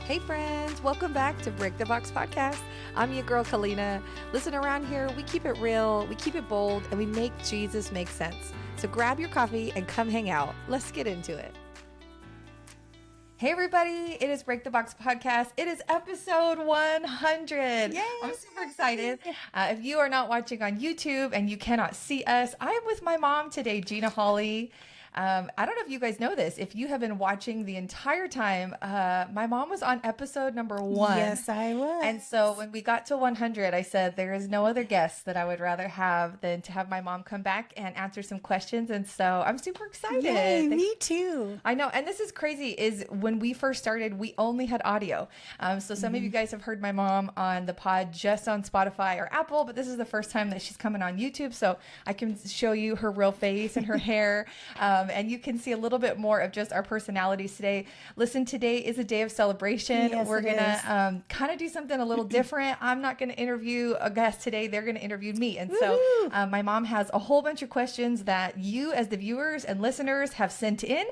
Hey friends, welcome back to Break the Box Podcast. I'm your girl Kalina. Listen, around here, we keep it real, we keep it bold, and we make Jesus make sense. So grab your coffee and come hang out. Let's get into it. Hey everybody, it is Break the Box Podcast. It is episode 100. Yay! I'm super excited. If you are not watching on YouTube and you cannot see us, I am with my mom today, Gina Holley. I don't know if you guys know this. If you have been watching the entire time, my mom was on episode number 1. Yes, I was. And so when we got to 100, I said, there is no other guest that I would rather have than to have my mom come back and answer some questions. And so I'm super excited. Yay, me too. I know. And this is crazy is when we first started, we only had audio. So some of you guys have heard my mom on the pod just on Spotify or Apple, but this is the first time that she's coming on YouTube. So I can show you her real face and her hair. And you can see a little bit more of just our personalities today. Listen, today is a day of celebration. Yes, We're going to kind of do something a little different. I'm not going to interview a guest today. They're going to interview me. And so my mom has a whole bunch of questions that you as the viewers and listeners have sent in,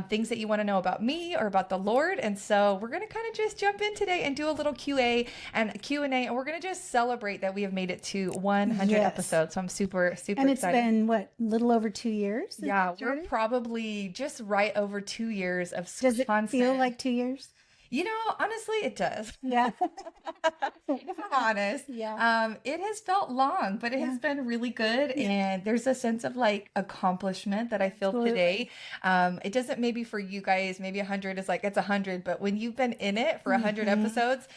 things that you want to know about me or about the Lord. And so we're going to kind of just jump in today and do a little Q&A, and we're going to just celebrate that we have made it to 100 episodes. So I'm super excited. And it's been, what, a little over 2 years? Yeah, we're probably just right over 2 years of Does it content. feel like 2 years? You know, honestly, it does. Yeah. If I'm honest. Yeah. It has felt long, but it has been really good. Yeah. And there's a sense of like accomplishment that I feel today. It doesn't maybe for you guys, maybe 100 is like, it's 100, but when you've been in it for 100 episodes,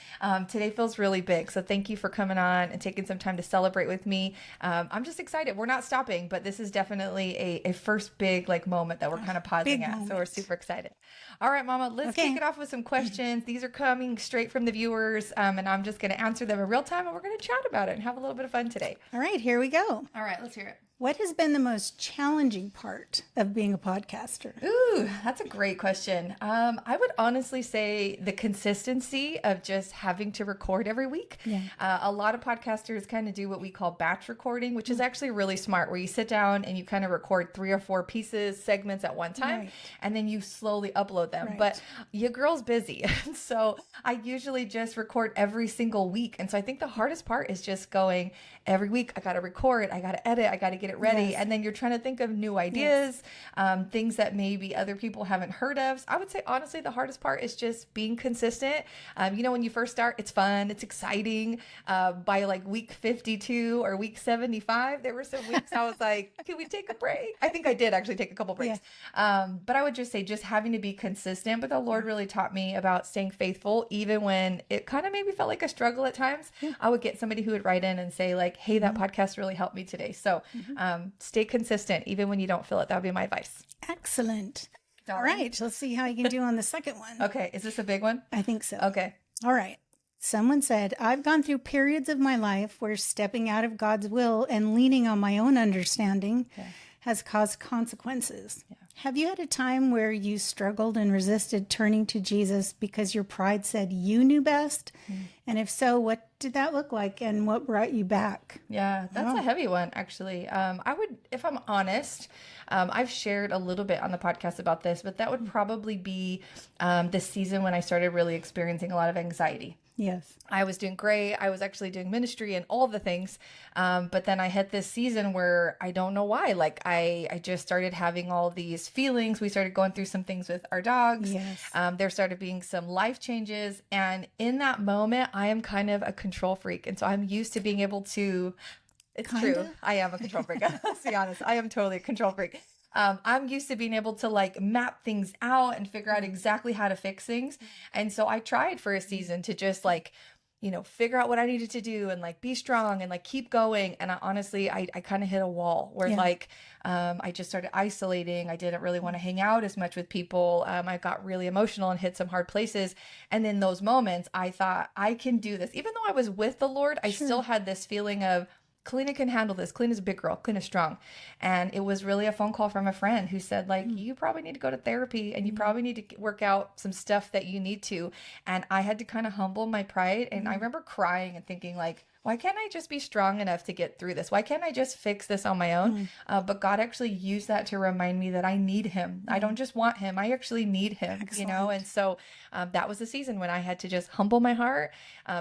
today feels really big. So thank you for coming on and taking some time to celebrate with me. I'm just excited. We're not stopping, but this is definitely a first big like moment that we're kind of pausing at. Moment. So we're super excited. All right, Mama, let's kick it off with some questions. These are coming straight from the viewers, and I'm just going to answer them in real time, and we're going to chat about it and have a little bit of fun today. All right, here we go. All right, let's hear it. What has been the most challenging part of being a podcaster? Ooh, that's a great question. I would honestly say the consistency of just having to record every week. Yeah. A lot of podcasters kind of do what we call batch recording, which is actually really smart, where you sit down and you kind of record 3 or 4 pieces, segments at one time, and then you slowly upload them. Right. But your girl's busy. So I usually just record every single week. And so I think the hardest part is just going every week. I got to record, I got to edit, I got to get it ready. Yes. And then you're trying to think of new ideas, things that maybe other people haven't heard of. So I would say, honestly, the hardest part is just being consistent. You know, when you first start, it's fun, it's exciting. By like week 52 or week 75, there were some weeks I was like, can we take a break? I think I did actually take a couple breaks. Yeah. But I would just say just having to be consistent. But the Lord really taught me about staying faithful, even when it kind of maybe felt like a struggle at times. I would get somebody who would write in and say like, hey, that podcast really helped me today. So stay consistent, even when you don't feel it. That would be my advice. Excellent. All right. Let's see how you can do on the second one. Okay. Is this a big one? I think so. Okay. All right. Someone said, I've gone through periods of my life where stepping out of God's will and leaning on my own understanding has caused consequences. Yeah. Have you had a time where you struggled and resisted turning to Jesus because your pride said you knew best? And if so, what did that look like and what brought you back? Yeah, that's a heavy one, actually. I would, if I'm honest, I've shared a little bit on the podcast about this, but that would probably be this season when I started really experiencing a lot of anxiety. Yes. I was doing great. I was actually doing ministry and all the things. But then I hit this season where I don't know why. Like I just started having all these feelings. We started going through some things with our dogs. Yes. There started being some life changes. And in that moment, I am kind of a control freak. And so I'm used to being able to, it's true. I am a control freak. Let's be honest. I am totally a control freak. I'm used to being able to like map things out and figure out exactly how to fix things. And so I tried for a season to just like, you know, figure out what I needed to do and like be strong and like keep going. And I kind of hit a wall where like, I just started isolating. I didn't really want to hang out as much with people. I got really emotional and hit some hard places. And in those moments, I thought I can do this. Even though I was with the Lord, I still had this feeling of, Kalina can handle this. Kalina's a big girl. Kalina's strong. And it was really a phone call from a friend who said, like, you probably need to go to therapy and you probably need to work out some stuff that you need to. And I had to kind of humble my pride. And I remember crying and thinking, like, why can't I just be strong enough to get through this? Why can't I just fix this on my own? But God actually used that to remind me that I need him. I don't just want him. I actually need him, Excellent. you know? And so that was the season when I had to just humble my heart.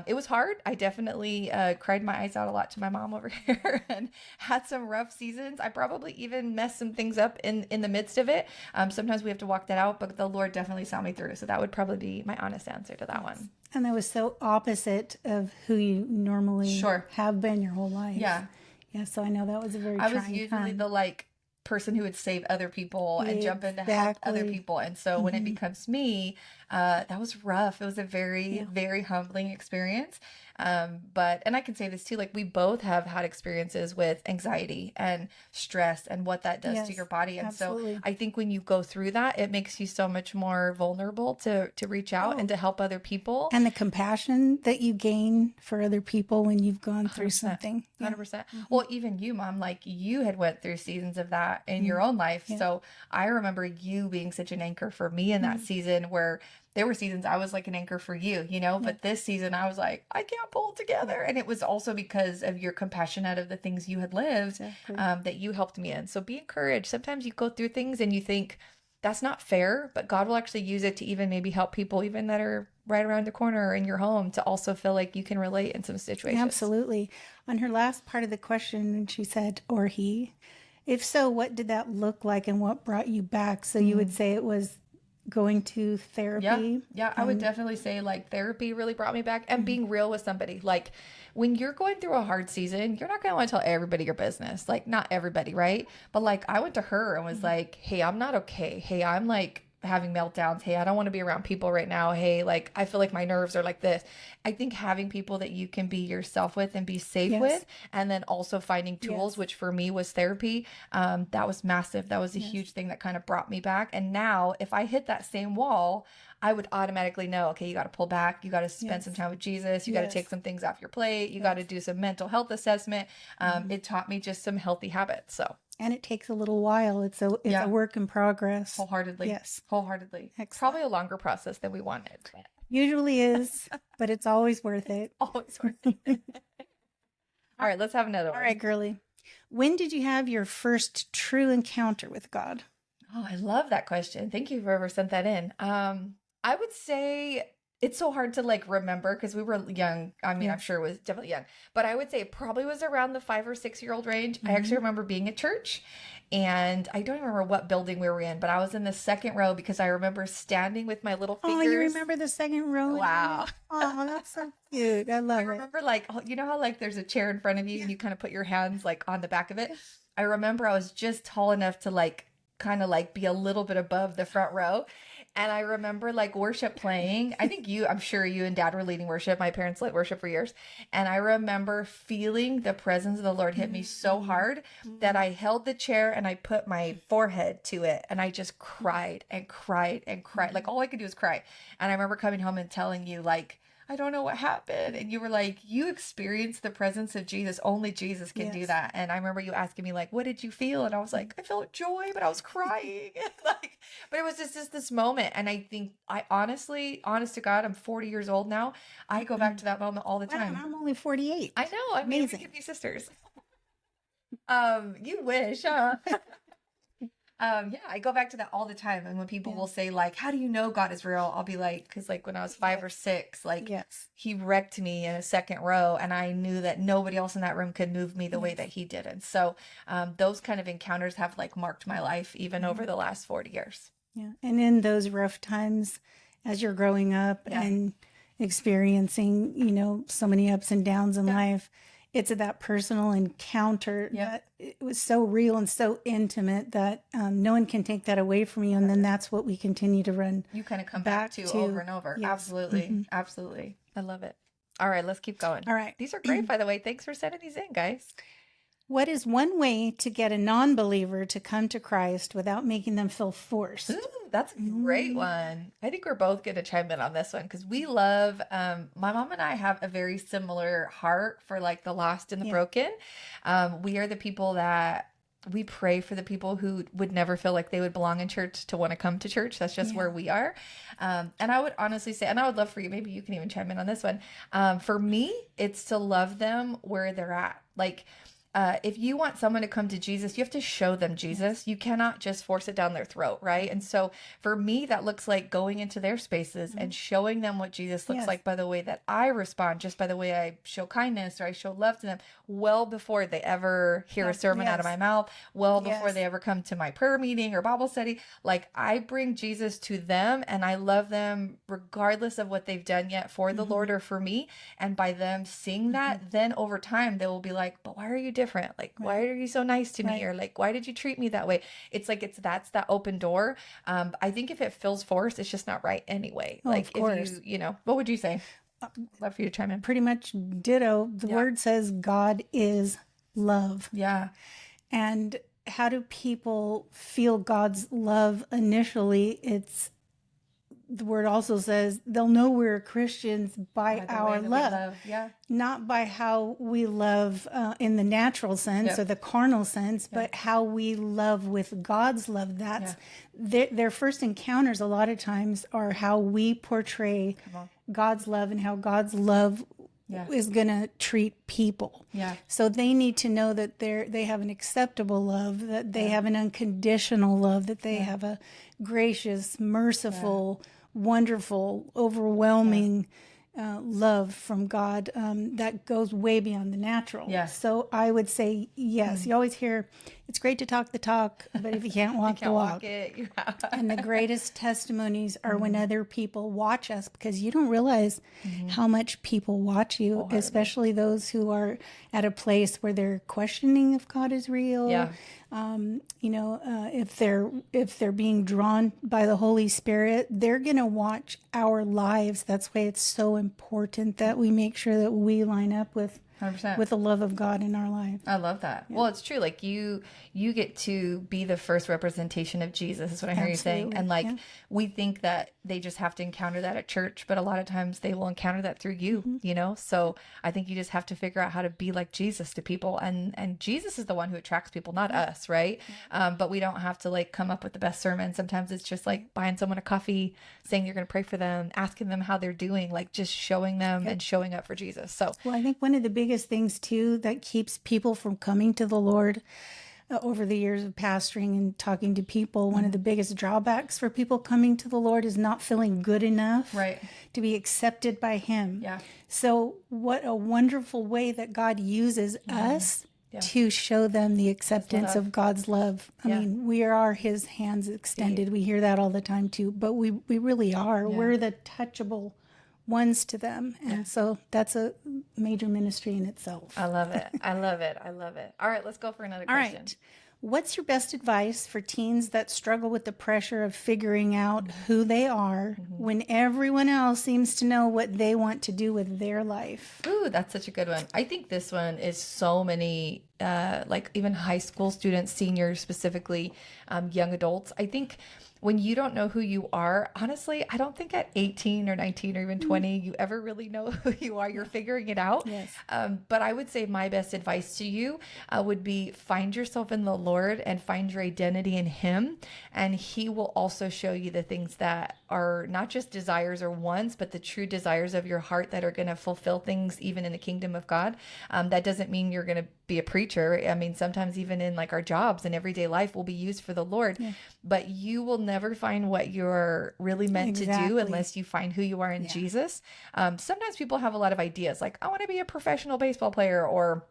It was hard. I definitely cried my eyes out a lot to my mom over here and had some rough seasons. I probably even messed some things up in the midst of it. Sometimes we have to walk that out, but the Lord definitely saw me through. So that would probably be my honest answer to that one. And that was so opposite of who you normally have been your whole life. Yeah. Yeah. So I know that was a very I trying was usually time. the like person who would save other people and jump in to help other people. And so when it becomes me, that was rough. It was a very, very humbling experience. And I can say this too, like we both have had experiences with anxiety and stress and what that does to your body. And so I think when you go through that, it makes you so much more vulnerable to reach out and to help other people. And the compassion that you gain for other people when you've gone through 100%, something. 100%. Well, even you, Mom, like you had went through seasons of that in your own life. So I remember you being such an anchor for me in that season, where there were seasons I was like an anchor for you, you know, but this season I was like, I can't pull it together. And it was also because of your compassion out of the things you had lived, that you helped me in. So be encouraged. Sometimes you go through things and you think that's not fair, but God will actually use it to even maybe help people even that are right around the corner or in your home to also feel like you can relate in some situations. Absolutely. On her last part of the question, she said, or he. If so, what did that look like and what brought you back? So you would say it was going to therapy? Yeah, I would definitely say like therapy really brought me back, and being real with somebody. Like when you're going through a hard season, you're not going to want to tell everybody your business. Like not everybody, right? But like I went to her and was like, hey, I'm not okay. Hey, I'm like having meltdowns. Hey, I don't want to be around people right now. Hey, like I feel like my nerves are like this. I think having people that you can be yourself with and be safe with, and then also finding tools, which for me was therapy, that was massive. That was a huge thing that kind of brought me back. And now if I hit that same wall, I would automatically know, okay, you got to pull back. You got to spend some time with Jesus. You got to take some things off your plate. You got to do some mental health assessment. It taught me just some healthy habits. So. And it takes a little while. It's a work in progress. Wholeheartedly. Yes. Wholeheartedly. Excellent. Probably a longer process than we wanted. But. Usually is, but it's always worth it. Always worth it. All right, let's have another one. All right, girly. When did you have your first true encounter with God? Oh, I love that question. Thank you for whoever sent that in. I would say it's so hard to like remember because we were young. I mean, I'm sure it was definitely young, but I would say it probably was around the 5 or 6 year old range. I actually remember being at church, and I don't even remember what building we were in, but I was in the second row because I remember standing with my little fingers. Oh, you remember the second row? Wow. Oh, that's so cute. I love it. I remember like, you know how like there's a chair in front of you and you kind of put your hands like on the back of it. I remember I was just tall enough to like kind of like be a little bit above the front row. And I remember like worship playing. I'm sure you and Dad were leading worship. My parents led worship for years. And I remember feeling the presence of the Lord hit me so hard that I held the chair and I put my forehead to it. And I just cried and cried and cried. Like all I could do was cry. And I remember coming home and telling you like, I don't know what happened. And you were like, you experienced the presence of Jesus. Only Jesus can do that. And I remember you asking me like, what did you feel? And I was like, I felt joy, but I was crying. Like, but it was just this moment. And I think honest to God, I'm 40 years old now. I go back to that moment all the time. Wow, I'm only 48. I know. I mean, we could be sisters. You wish, huh? I go back to that all the time. And when people will say like, how do you know God is real? I'll be like, because like when I was 5 or 6, like he wrecked me in a second row and I knew that nobody else in that room could move me the way that he did. And so those kind of encounters have like marked my life even over the last 40 years. Yeah. And in those rough times as you're growing up and experiencing, so many ups and downs in life, it's that personal encounter that it was so real and so intimate that no one can take that away from you. And then that's what we continue to run. You kind of come back to over and over. Yes. Absolutely. Absolutely. I love it. All right, let's keep going. All right. These are great, by the way. Thanks for sending these in, guys. What is one way to get a non-believer to come to Christ without making them feel forced? Ooh, that's a great one. I think we're both going to chime in on this one because we love, my mom and I have a very similar heart for like the lost and the broken. We are the people that we pray for the people who would never feel like they would belong in church to want to come to church. That's just where we are. And I would honestly say, and I would love for you, maybe you can even chime in on this one. For me, it's to love them where they're at. Like, if you want someone to come to Jesus, you have to show them Jesus. You cannot just force it down their throat, right? And so for me, that looks like going into their spaces and showing them what Jesus looks like by the way that I respond, just by the way I show kindness or I show love to them, well before they ever hear a sermon out of my mouth, well before they ever come to my prayer meeting or Bible study. Like, I bring Jesus to them and I love them regardless of what they've done yet for the Lord or for me. And by them seeing that, then over time they will be like, but why are you different? Like, why are you so nice to me? Or like, why did you treat me that way? It's like, that's that open door. I think if it feels forced, it's just not right anyway. Like, if you know, what would you say? Love for you to chime in. Pretty much ditto. The word says God is love. Yeah. And how do people feel God's love initially? The word also says they'll know we're Christians by our love. Not by how we love in the natural sense or the carnal sense, but how we love with God's love. That's their first encounters a lot of times are how we portray God's love and how God's love is going to treat people. So they need to know that they have an acceptable love, that they have an unconditional love, that they have a gracious, merciful, wonderful, overwhelming love from God that goes way beyond the natural. So I would say, yes, you always hear, it's great to talk the talk, but if you can't walk the walk. And the greatest testimonies are when other people watch us, because you don't realize how much people watch you, especially those who are at a place where they're questioning if God is real. You know, if they're being drawn by the Holy Spirit, they're going to watch our lives. That's why it's so important that we make sure that we line up with 100%. With the love of God in our life. I love that. Well, it's true. Like, you get to be the first representation of Jesus is what I hear you saying. And like, we think that they just have to encounter that at church, but a lot of times they will encounter that through you, you know? So I think you just have to figure out how to be like Jesus to people. And Jesus is the one who attracts people, not us. Right. But we don't have to like come up with the best sermon. Sometimes it's just like buying someone a coffee, saying you're going to pray for them, asking them how they're doing, like just showing them and showing up for Jesus. So, well, I think one of the biggest things too that keeps people from coming to the Lord over the years of pastoring and talking to people, one of the biggest drawbacks for people coming to the Lord is not feeling good enough to be accepted by Him. So what a wonderful way that God uses us to show them the acceptance of God's love. I mean, we are His hands extended. We hear that all the time too, but we really are. We're the touchable ones to them. And so that's a major ministry in itself. I love it. I love it. I love it. All right, let's go for another question. All right. What's your best advice for teens that struggle with the pressure of figuring out who they are when everyone else seems to know what they want to do with their life? Ooh, that's such a good one. I think this one is so many, like even high school students, seniors specifically, young adults. I think when you don't know who you are, honestly, I don't think at 18 or 19 or even 20, you ever really know who you are. You're figuring it out. But I would say my best advice to you would be find yourself in the Lord and find your identity in Him. And He will also show you the things that are not just desires or wants, but the true desires of your heart that are going to fulfill things even in the kingdom of God. That doesn't mean you're going to be a preacher. I mean, sometimes even in like our jobs and everyday life will be used for the Lord, but you will never find what you're really meant to do unless you find who you are in Jesus. Sometimes people have a lot of ideas like, I want to be a professional baseball player, or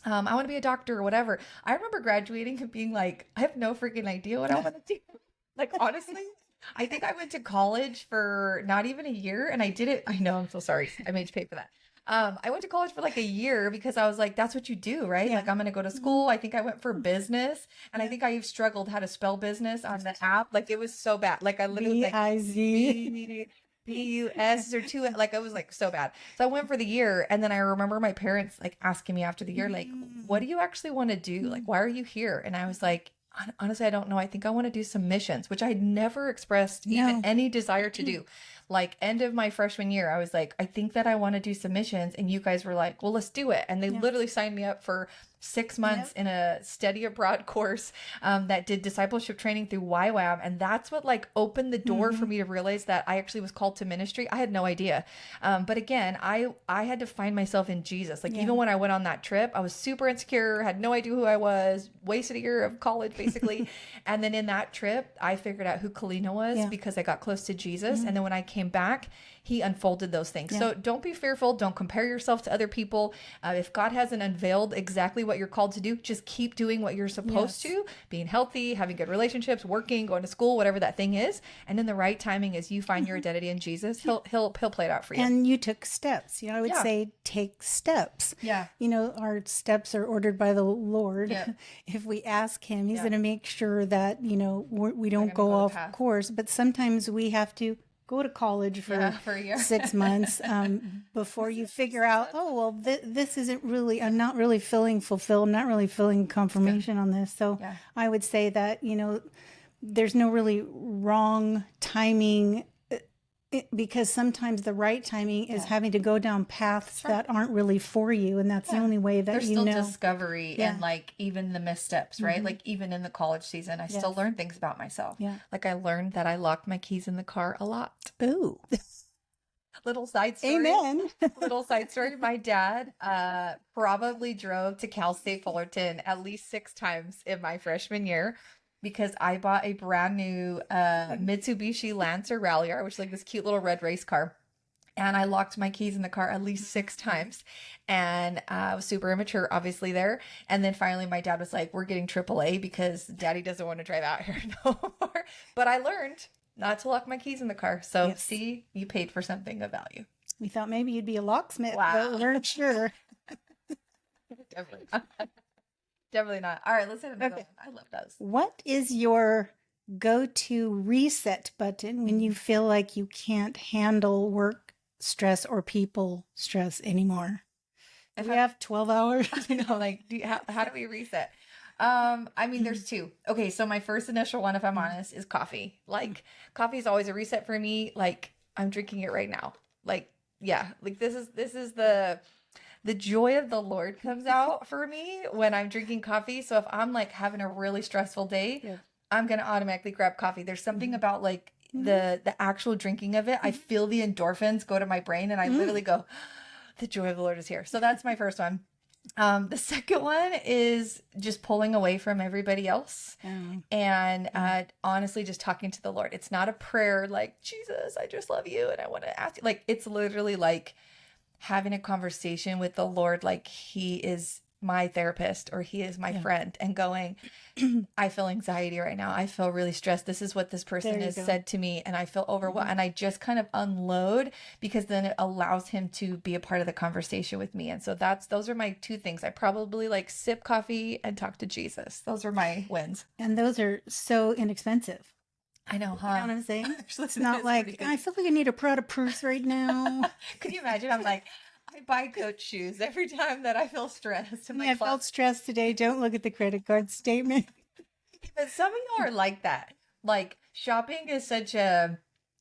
I want to be a doctor or whatever. I remember graduating and being like, I have no freaking idea what I want to do. Like, honestly, I think I went to college for not even a year and I did it. I know, I'm so sorry. I made you pay for that. I went to college for like a year because I was like, that's what you do, right? Like, I'm going to go to school. I think I went for business, and I think I struggled how to spell business on the app. Like, it was so bad. Like, I literally B-I-Z. B-U-S or two, like, it was like so bad. So I went for the year, and then I remember my parents like asking me after the year, like, what do you actually want to do? Like, why are you here? And I was like, honestly, I don't know. I think I want to do some missions, which I had never expressed even any desire to do. like end of my freshman year, I was like, I think that I want to do submissions. And you guys were like, well, let's do it. And they literally signed me up for 6 months in a study abroad course that did discipleship training through YWAM. And that's what like opened the door for me to realize that I actually was called to ministry. I had no idea. But again, I had to find myself in Jesus. Like even when I went on that trip, I was super insecure, had no idea who I was, wasted a year of college basically. And then in that trip, I figured out who Kalina was because I got close to Jesus. And then when I came back, he unfolded those things. So don't be fearful. Don't compare yourself to other people. If God hasn't unveiled exactly what you're called to do, just keep doing what you're supposed to, being healthy, having good relationships, working, going to school, whatever that thing is. And in the right timing, as you find your identity in Jesus, he'll play it out for you. And you took steps. You know, I would say take steps. Yeah. You know, our steps are ordered by the Lord. Yeah. If we ask him, he's going to make sure that, you know, we don't go off course. But sometimes we have to go to college for a year. 6 months before you figure out, oh, well, this isn't really, I'm not really feeling fulfilled, not really feeling confirmation on this. So I would say that, you know, there's no really wrong timing because sometimes the right timing is having to go down paths that aren't really for you. And that's the only way that there's still discovery and like even the missteps, right? Like even in the college season, I still learn things about myself. Yeah. Like I learned that I locked my keys in the car a lot. Ooh. Little side story. Amen. Little side story. My dad probably drove to Cal State Fullerton at least 6 times in my freshman year, because I bought a brand new Mitsubishi Lancer Rallier, which is like this cute little red race car. And I locked my keys in the car at least 6 times. And I was super immature, obviously, there. And then finally my dad was like, we're getting AAA because daddy doesn't want to drive out here no more. But I learned not to lock my keys in the car. So see, you paid for something of value. We thought maybe you'd be a locksmith, but we weren't sure. Definitely not. Definitely not. All right, let's hit another one. I love those. What is your go-to reset button when you feel like you can't handle work stress or people stress anymore? If we have 12 hours, you know, like, how do we reset? I mean, there's 2. Okay, so my first initial one, if I'm honest, is coffee. Like, coffee is always a reset for me. Like, I'm drinking it right now. Like, yeah, like this is the joy of the Lord comes out for me when I'm drinking coffee. So if I'm like having a really stressful day, I'm going to automatically grab coffee. There's something about like the actual drinking of it. I feel the endorphins go to my brain and I literally go, the joy of the Lord is here. So that's my first one. The second one is just pulling away from everybody else and honestly just talking to the Lord. It's not a prayer like, Jesus, I just love you and I want to ask you. Like, it's literally like having a conversation with the Lord like he is my therapist or he is my friend, and going, I feel anxiety right now. I feel really stressed. This is what this person has said to me and I feel overwhelmed. And I just kind of unload, because then it allows him to be a part of the conversation with me. And so those are my 2 things. I probably like sip coffee and talk to Jesus. Those are my wins. And those are so inexpensive. I know, huh? You know what I'm saying? It's not like, I feel like I need a Prada purse right now. Could you imagine? I'm like, I buy Coach shoes every time that I feel stressed. I felt stressed today. Don't look at the credit card statement. But some of y'all are like that. Like, shopping is such it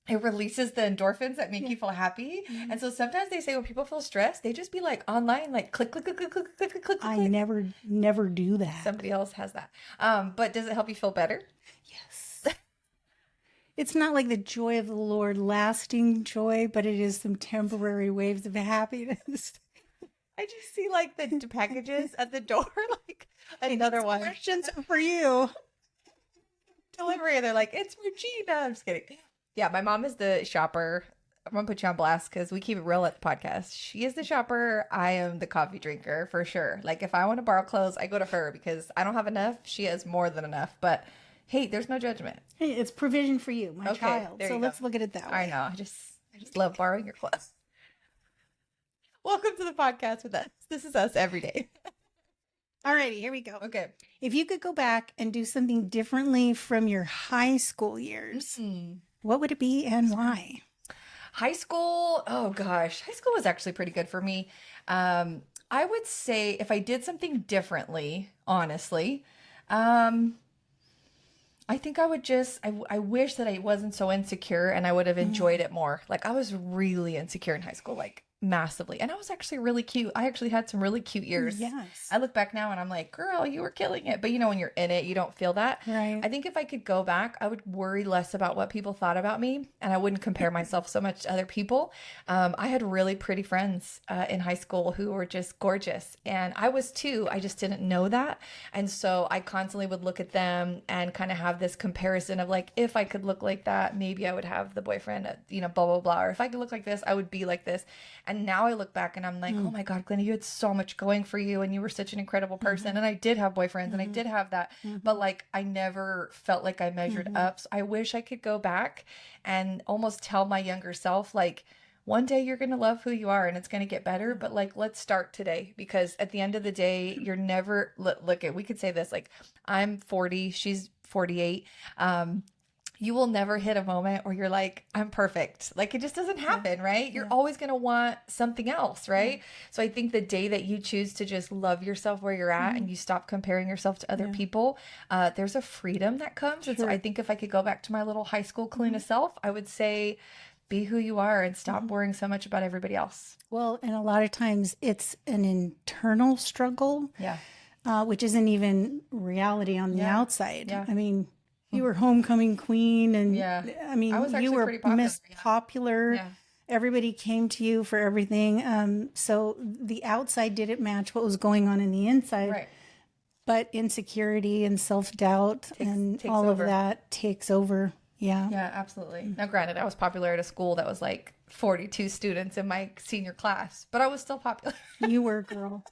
releases the endorphins that make you feel happy. And so sometimes they say when people feel stressed, they just be like online, like click, click, click, click, click, click, click, click. I never do that. Somebody else has that. But does it help you feel better? Yes. It's not like the joy of the Lord, lasting joy, but it is some temporary waves of happiness. I just see like the packages at the door, like another one. Questions for you. Delivery. They're like, it's for Gina. I'm just kidding. Yeah, my mom is the shopper. I'm going to put you on blast because we keep it real at the podcast. She is the shopper. I am the coffee drinker for sure. Like if I want to borrow clothes, I go to her because I don't have enough. She has more than enough. But hey, there's no judgment. Hey, it's provision for you, my child. So let's look at it that way. I know. I just love borrowing your clothes. Welcome to the podcast with us. This is us every day. Alrighty, here we go. Okay. If you could go back and do something differently from your high school years, what would it be and why? High school, oh gosh. High school was actually pretty good for me. I would say if I did something differently, honestly, I think I would just, I wish that I wasn't so insecure and I would have enjoyed it more. Like I was really insecure in high school, like massively. And I was actually really cute. I actually had some really cute years. Yes. I look back now and I'm like, girl, you were killing it. But you know, when you're in it, you don't feel that. Right. I think if I could go back, I would worry less about what people thought about me and I wouldn't compare myself so much to other people. I had really pretty friends in high school who were just gorgeous. And I was too. I just didn't know that. And so I constantly would look at them and kind of have this comparison of like, if I could look like that, maybe I would have the boyfriend, you know, blah, blah, blah. Or if I could look like this, I would be like this. And now I look back and I'm like, oh my God, Glenna, you had so much going for you and you were such an incredible person. And I did have boyfriends and I did have that. But like, I never felt like I measured up. So I wish I could go back and almost tell my younger self, like, one day you're going to love who you are and it's going to get better. But like, let's start today, because at the end of the day, you're never, look at, we could say this, like I'm 40, she's 48. You will never hit a moment where you're like, I'm perfect. Like it just doesn't happen, right? You're always going to want something else, right? So I think the day that you choose to just love yourself where you're at and you stop comparing yourself to other people, there's a freedom that comes. And so I think if I could go back to my little high school Kalina self, I would say, be who you are and stop worrying so much about everybody else. Well, and a lot of times it's an internal struggle, which isn't even reality on the outside. I mean, you were homecoming queen and I mean, you were Miss Popular. Everybody came to you for everything. So the outside didn't match what was going on in the inside. Right. But insecurity and self-doubt and all of that takes over. Yeah. Yeah, absolutely. Now, granted, I was popular at a school that was like 42 students in my senior class, but I was still popular. You were, girl.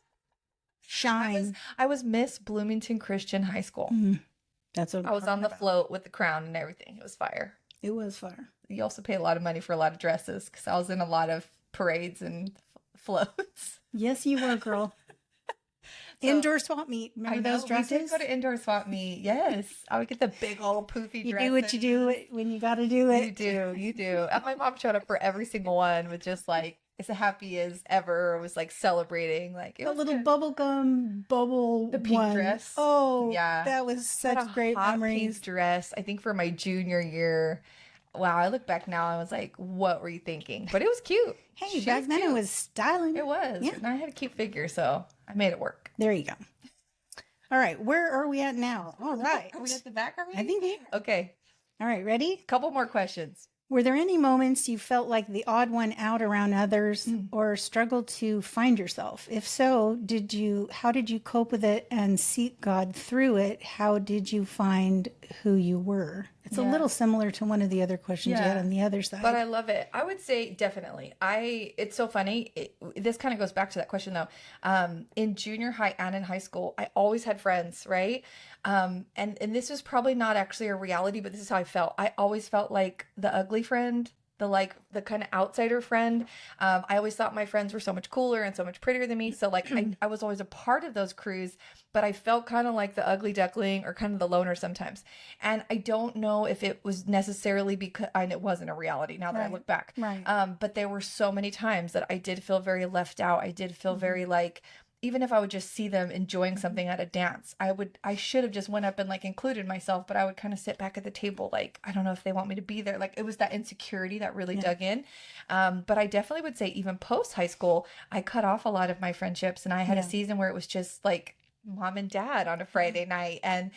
Shine. I was Miss Bloomington Christian High School. That's what I was on the float with the crown and everything. It was fire. It was fire. You also pay a lot of money for a lot of dresses because I was in a lot of parades and floats. Yes, you were, girl. Indoor swap meet. Remember those dresses? We did go to indoor swap meet. Yes. I would get the big old poofy You dresses. do what you do when you got to do it. You do. And my mom showed up for every single one with just like, it's the happy as ever. It was like celebrating. Like it the was little bubblegum bubble the pink dress. Oh, yeah. That was such great memories. Pink dress. I think for my junior year. Wow, I look back now, I was like, what were you thinking? But it was cute. Hey, back then it was styling. It was. Yeah. And I had a cute figure, so I made it work. There you go. All right, where are we at now? All right. Are we at the back already? I think we are. Okay. All right, ready? Couple more questions. Were there any moments you felt like the odd one out around others or struggled to find yourself? If so, how did you cope with it and seek God through it? How did you find who you were? It's a little similar to one of the other questions you had on the other side. But I love it. I would say definitely. It's so funny. This kind of goes back to that question though. In junior high and in high school, I always had friends, right? And this was probably not actually a reality, but this is how I felt. I always felt like the ugly friend, the kind of outsider friend. I always thought my friends were so much cooler and so much prettier than me. So like I was always a part of those crews, but I felt kind of like the ugly duckling or kind of the loner sometimes. And I don't know if it was necessarily because it wasn't a reality now that I look back. Right. But there were so many times that I did feel very left out. I did feel very like, even if I would just see them enjoying something at a dance, I should have just went up and like included myself, but I would kind of sit back at the table. Like, I don't know if they want me to be there. Like it was that insecurity that really dug in. But I definitely would say even post high school, I cut off a lot of my friendships and I had a season where it was just like mom and dad on a Friday night. And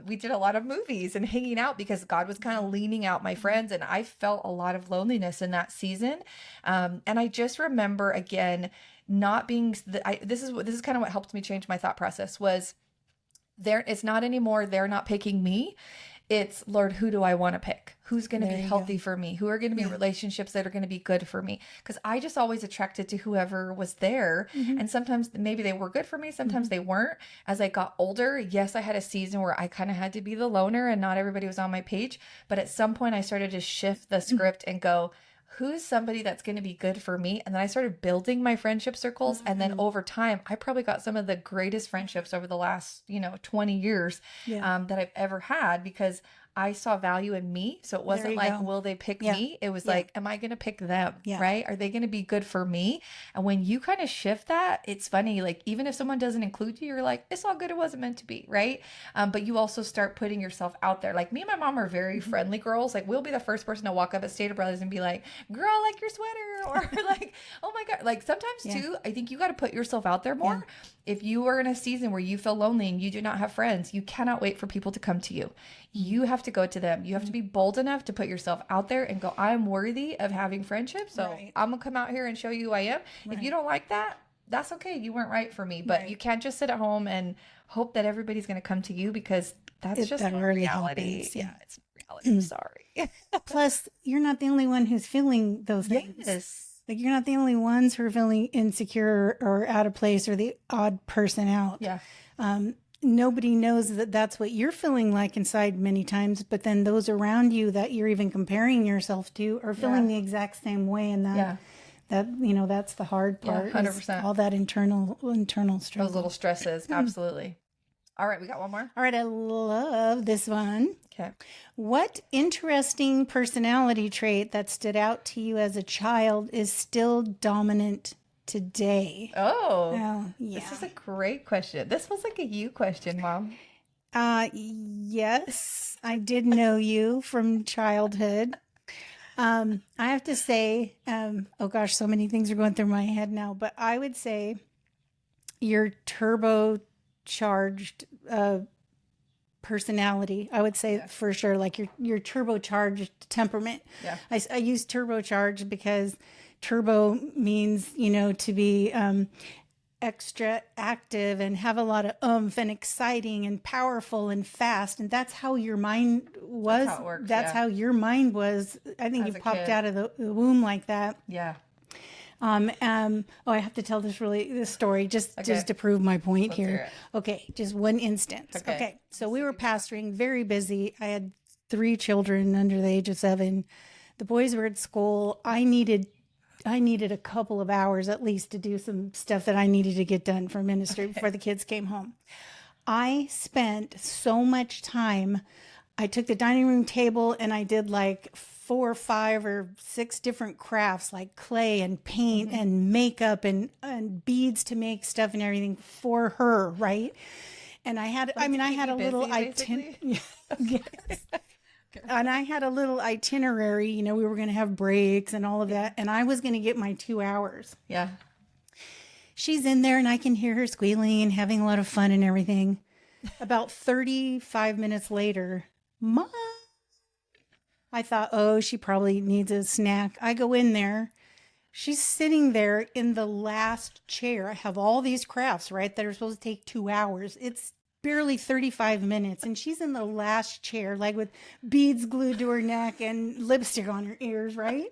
we did a lot of movies and hanging out because God was kind of leaning out my friends. And I felt a lot of loneliness in that season. And I just remember again, not being this is kind of what helped me change my thought process was it's not anymore they're not picking me, it's Lord, who do I want to pick, who's going to be healthy for me, who are going to be relationships that are going to be good for me, because I just always attracted to whoever was there. And sometimes maybe they were good for me, sometimes they weren't. As I got older, yes, I had a season where I kind of had to be the loner and not everybody was on my page, but at some point I started to shift the script and go, who's somebody that's going to be good for me? And then I started building my friendship circles. And then over time, I probably got some of the greatest friendships over the last, 20 years that I've ever had, because I saw value in me. So it wasn't like, will they pick me? It was like, am I going to pick them? Right? Are they going to be good for me? And when you kind of shift that, it's funny. Like, even if someone doesn't include you, you're like, it's all good. It wasn't meant to be. Right. But you also start putting yourself out there. Like, me and my mom are very friendly girls. Like, we'll be the first person to walk up at Stater Brothers and be like, girl, I like your sweater. Or like, oh my God. Like, sometimes too, I think you got to put yourself out there more. If you are in a season where you feel lonely and you do not have friends, you cannot wait for people to come to you. You have to go to them. You have to be bold enough to put yourself out there and go, I'm worthy of having friendship. So I'm going to come out here and show you who I am. If you don't like that, that's okay. You weren't right for me. But you can't just sit at home and hope that everybody's going to come to you, because that's just not reality. Yeah, it's reality. I'm sorry. Plus, you're not the only one who's feeling those things. Yes. Like, you're not the only ones who are feeling insecure or out of place or the odd person out. Yeah. Nobody knows that that's what you're feeling like inside many times, but then those around you that you're even comparing yourself to are feeling the exact same way. And that, you know, that's the hard part. 100%. All that internal struggle. Those little stresses. Absolutely. All right. We got one more. All right. I love this one. Okay. What interesting personality trait that stood out to you as a child is still dominant today? Oh, this is a great question. This was like a you question, Mom. Yes, I did know you from childhood. I have to say, oh gosh, so many things are going through my head now, but I would say your turbocharged personality. I would say for sure, like your turbocharged temperament. Yeah. I use turbocharged because turbo means, you know, to be extra active and have a lot of oomph and exciting and powerful and fast. And that's how your mind was. That's how it works, how your mind was. I think you popped out of the womb like that. Yeah. I have to tell this story just to prove my point. Let's here. Okay. Just one instance. Okay. So we were pastoring, very busy. I had 3 children under the age of 7. The boys were at school. I needed a couple of hours at least to do some stuff that I needed to get done for ministry before the kids came home. I spent so much time. I took the dining room table and I did like 4 or 5 or 6 different crafts, like clay and paint and makeup and beads to make stuff and everything for her, right? And I had, I had a little itinerary. And I had a little itinerary, you know, we were going to have breaks and all of that. And I was going to get my 2 hours. Yeah. She's in there and I can hear her squealing and having a lot of fun and everything. About 35 minutes later, Mom, I thought, oh, she probably needs a snack. I go in there. She's sitting there in the last chair. I have all these crafts, right, that are supposed to take 2 hours. It's barely 35 minutes. And she's in the last chair, like with beads glued to her neck and lipstick on her ears, right?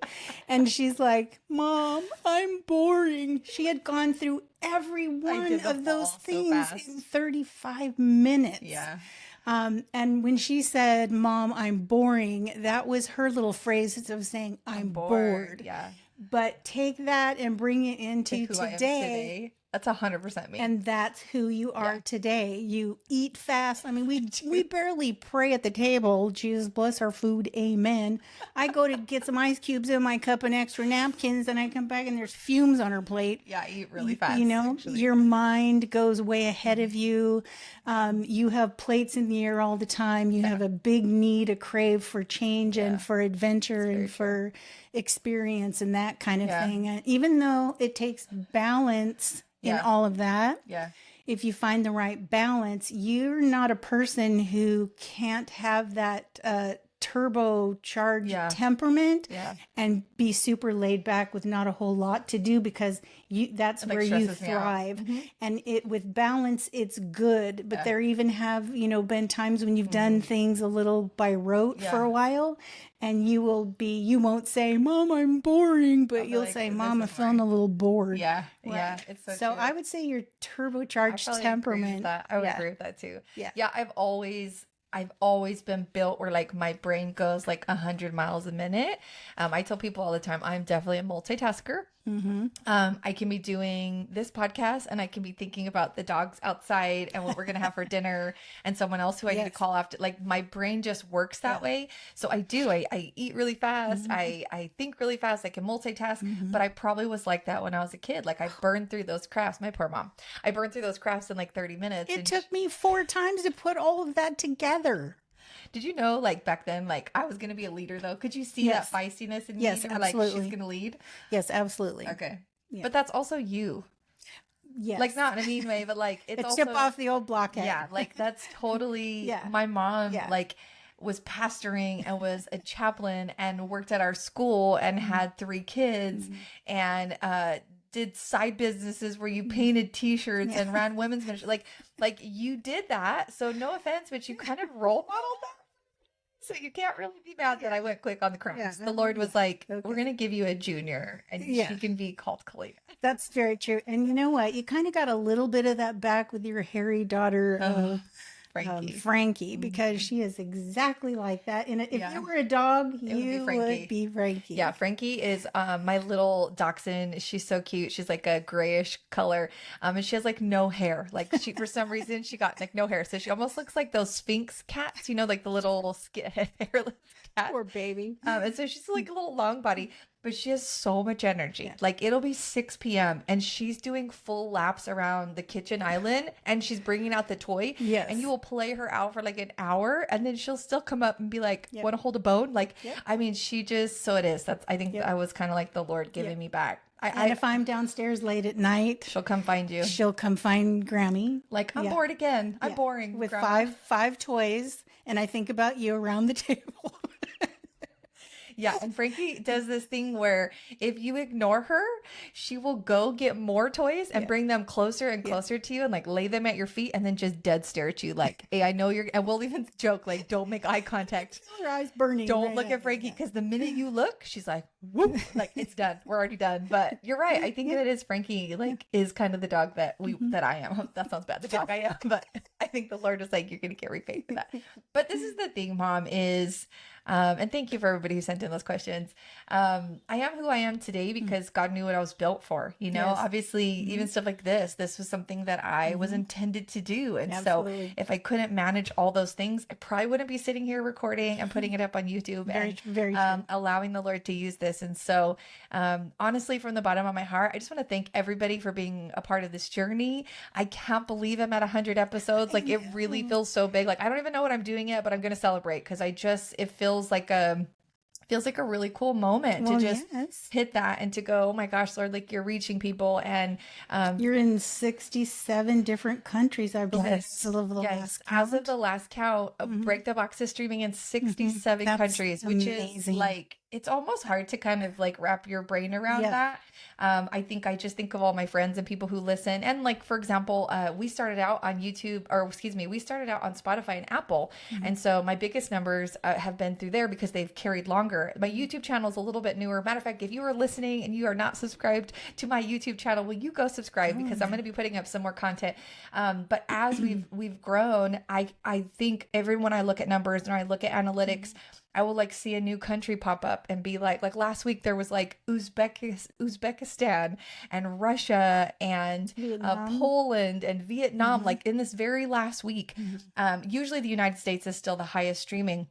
And she's like, Mom, I'm boring. She had gone through every one of those things in 35 minutes. Yeah. And when she said, Mom, I'm boring, that was her little phrase of saying, I'm bored. Yeah. But take that and bring it into today. That's 100% me. And that's who you are today. You eat fast. I mean, we barely pray at the table. Jesus bless our food. Amen. I go to get some ice cubes in my cup and extra napkins, and I come back and there's fumes on her plate. Yeah, I eat really fast. You know, your mind goes way ahead of you. You have plates in the air all the time. You have a big need, a crave for change and for adventure and for experience and that kind of thing. And even though it takes balance in all of that. Yeah. If you find the right balance, you're not a person who can't have that turbocharged temperament and be super laid back with not a whole lot to do, because that's where you thrive. And with balance, it's good. But there even have, been times when you've done things a little by rote for a while, and you won't say, Mom, I'm boring, but you'll say, Mom, I'm feeling a little bored. Yeah. Right? Yeah. It's so I would say your turbocharged temperament. I would agree with that too. Yeah. Yeah. I've always been built where like my brain goes like 100 miles a minute. I tell people all the time, I'm definitely a multitasker. I can be doing this podcast, and I can be thinking about the dogs outside and what we're going to have for dinner, and someone else who I need to call after. Like, my brain just works that way. So I eat really fast. I think really fast. I can multitask, but I probably was like that when I was a kid. Like, I burned through those crafts. My poor mom. I burned through those crafts in like 30 minutes. It took me 4 times to put all of that together. Did you know, like, back then, like, I was going to be a leader, though? Could you see that feistiness in me? Yes, absolutely. Like, she's going to lead? Yes, absolutely. Okay. Yeah. But that's also you. Yes. Like, not in a mean way, but like, it's also... Step off the old blockhead. Yeah, like, that's totally... My mom, like, was pastoring and was a chaplain and worked at our school and had 3 kids and did side businesses where you painted t-shirts and ran women's ministry. Like you did that. So no offense, but you kind of role modeled that. So you can't really be mad that I went quick on the crafts. The Lord was like, we're going to give you a junior and she can be called Kalina. That's very true. And you know what? You kind of got a little bit of that back with your hairy daughter, Frankie, because she is exactly like that. And if you were a dog, you would be Frankie. Yeah, Frankie is my little dachshund. She's so cute. She's like a grayish color, and she has like no hair. Like, she, for some reason, she got like no hair, so she almost looks like those Sphinx cats. You know, like the little hairless cat. Poor baby. And so she's like a little long body. But she has so much energy. Like, it'll be 6 p.m. and she's doing full laps around the kitchen island and she's bringing out the toy. Yes. And you will play her out for like an hour and then she'll still come up and be like, want to hold a bone? Like, I mean, she just, so it is. I think I was kind of like the Lord giving me back. And if I'm downstairs late at night, she'll come find you. She'll come find Grammy. Like, I'm bored again. I'm boring. With Grandma. five toys. And I think about you around the table. Yeah, and Frankie does this thing where if you ignore her, she will go get more toys and bring them closer and closer to you and like lay them at your feet and then just dead stare at you like, hey, I know you're, and we'll even joke like, don't make eye contact. Her eyes burning. Don't look at Frankie because the minute you look, she's like, whoop, like it's done. We're already done. But you're right. I think that it is Frankie, like, is kind of the dog that that I am. That sounds bad. The dog I am. But I think the Lord is like, you're going to get repaid for that. But this is the thing, Mom, is... and thank you for everybody who sent in those questions. I am who I am today because God knew what I was built for. You know, obviously, even stuff like this was something that I was intended to do. And so if I couldn't manage all those things, I probably wouldn't be sitting here recording and putting it up on YouTube very allowing the Lord to use this. And so honestly, from the bottom of my heart, I just want to thank everybody for being a part of this journey. I can't believe I'm at 100 episodes. Like, it really feels so big. Like, I don't even know what I'm doing yet, but I'm going to celebrate because it feels like a really cool moment to just hit that and to go, oh my gosh, Lord, like, you're reaching people. And you're in 67 different countries, I believe. As of the last count, Break the Box is streaming in 67 countries, which is like, it's almost hard to kind of like wrap your brain around that. I think of all my friends and people who listen. And like, for example, we started out on YouTube, we started out on Spotify and Apple. And so my biggest numbers have been through there because they've carried longer. My YouTube channel is a little bit newer. Matter of fact, if you are listening and you are not subscribed to my YouTube channel, will you go subscribe? Because I'm going to be putting up some more content. But as we've grown, I think when I look at numbers and I look at analytics, I will like see a new country pop up and be like last week there was like Uzbekistan and Russia and Poland and Vietnam, like in this very last week. Usually the United States is still the highest streaming,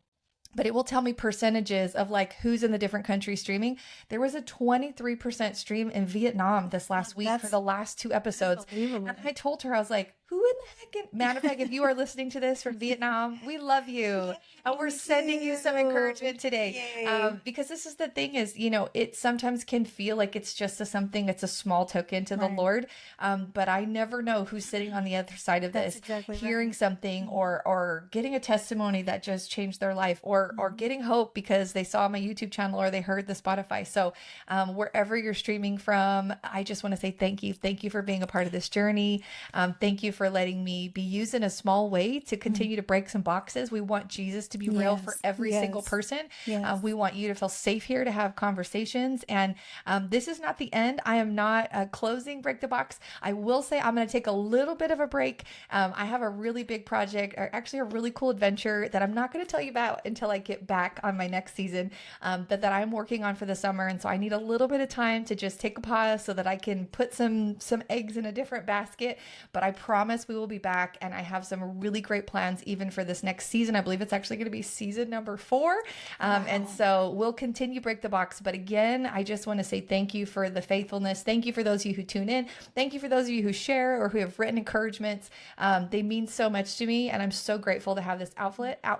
but it will tell me percentages of like who's in the different countries streaming. There was a 23% stream in Vietnam this last week for the last 2 episodes. And I told her, I was like, who in the heck? Matter of fact, if you are listening to this from Vietnam, we love you. And we're sending you some encouragement today. Because this is the thing is, you know, it sometimes can feel like it's just it's a small token to the Lord. But I never know who's sitting on the other side of this, hearing something or getting a testimony that just changed their life or getting hope because they saw my YouTube channel or they heard the Spotify. So wherever you're streaming from, I just want to say thank you. Thank you for being a part of this journey. Thank you for letting me be used in a small way to continue to break some boxes. We want Jesus to be real for every single person. We want you to feel safe here to have conversations. And this is not the end. I am not closing Break the Box. I will say I'm going to take a little bit of a break. I have a really big project, or actually a really cool adventure that I'm not going to tell you about until I get back on my next season, but that I'm working on for the summer. And so I need a little bit of time to just take a pause so that I can put some eggs in a different basket. But I promise we will be back, and I have some really great plans even for this next season. I believe it's actually going to be season number 4. And so we'll continue Break the Box. But again, I just want to say thank you for the faithfulness. Thank you for those of you who tune in. Thank you for those of you who share or who have written encouragements. They mean so much to me, and I'm so grateful to have this outfit. I'm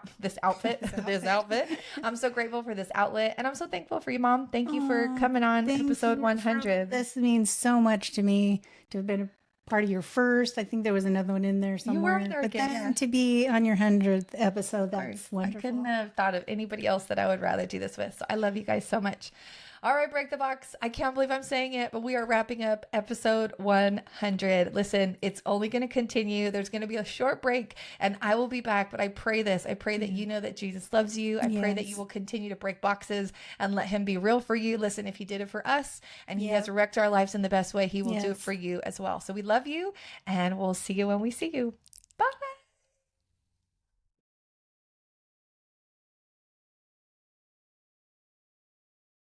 so grateful for this outlet, and I'm so thankful for you, Mom. Thank you for coming on episode 100. This means so much to me to have been a part of your first. I think there was another one in there somewhere. You were there again, then to be on your 100th episode, that's wonderful. I couldn't have thought of anybody else that I would rather do this with. So I love you guys so much. All right, Break the Box. I can't believe I'm saying it, but we are wrapping up episode 100. Listen, it's only going to continue. There's going to be a short break, and I will be back. But I pray this. I pray that you know that Jesus loves you. I pray that you will continue to break boxes and let him be real for you. Listen, if he did it for us and he has wrecked our lives in the best way, he will do it for you as well. So we love you, and we'll see you when we see you.